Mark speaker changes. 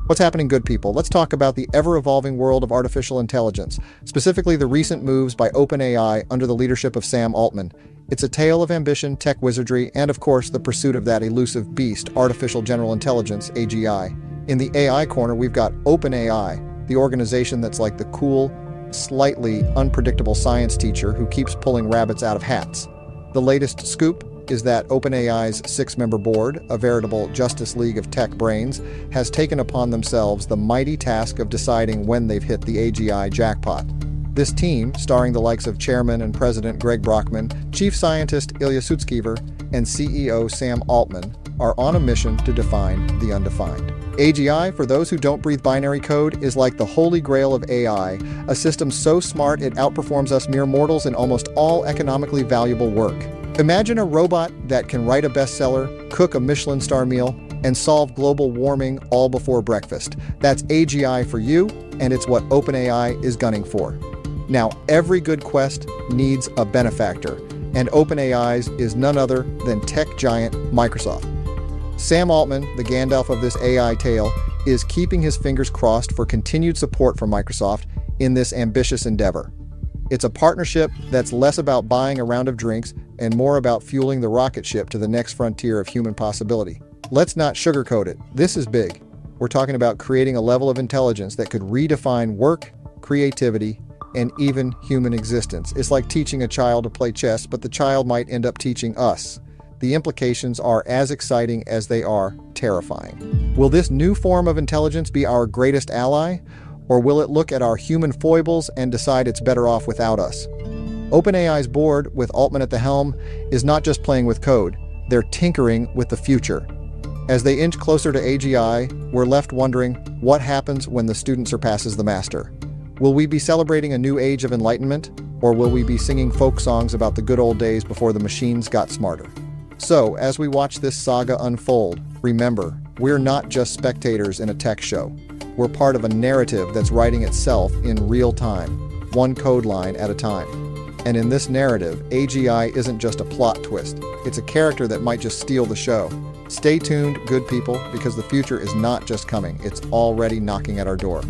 Speaker 1: What's happening, good people? Let's talk about the ever-evolving world of artificial intelligence, specifically the recent moves by OpenAI under the leadership of Sam Altman. It's a tale of ambition, tech wizardry, and of course the pursuit of that elusive beast, artificial general intelligence, AGI. In the AI corner, we've got OpenAI, the organization that's like the cool, slightly unpredictable science teacher who keeps pulling rabbits out of hats. The latest scoop is that OpenAI's 6-member board, a veritable Justice League of tech brains, has taken upon themselves the mighty task of deciding when they've hit the AGI jackpot. This team, starring the likes of Chairman and President Greg Brockman, Chief Scientist Ilya Sutskever, and CEO Sam Altman, are on a mission to define the undefined. AGI, for those who don't breathe binary code, is like the holy grail of AI, a system so smart it outperforms us mere mortals in almost all economically valuable work. Imagine a robot that can write a bestseller, cook a Michelin star meal, and solve global warming all before breakfast. That's AGI for you, and it's what OpenAI is gunning for. Now, every good quest needs a benefactor, and OpenAI's is none other than tech giant Microsoft. Sam Altman, the Gandalf of this AI tale, is keeping his fingers crossed for continued support from Microsoft in this ambitious endeavor. It's a partnership that's less about buying a round of drinks and more about fueling the rocket ship to the next frontier of human possibility. Let's not sugarcoat it. This is big. We're talking about creating a level of intelligence that could redefine work, creativity, and even human existence. It's like teaching a child to play chess, but the child might end up teaching us. The implications are as exciting as they are terrifying. Will this new form of intelligence be our greatest ally? Or will it look at our human foibles and decide it's better off without us? OpenAI's board, with Altman at the helm, is not just playing with code. They're tinkering with the future. As they inch closer to AGI, we're left wondering, what happens when the student surpasses the master? Will we be celebrating a new age of enlightenment? Or will we be singing folk songs about the good old days before the machines got smarter? So, as we watch this saga unfold, remember, we're not just spectators in a tech show. We're part of a narrative that's writing itself in real time, one code line at a time. And in this narrative, AGI isn't just a plot twist. It's a character that might just steal the show. Stay tuned, good people, because the future is not just coming, it's already knocking at our door.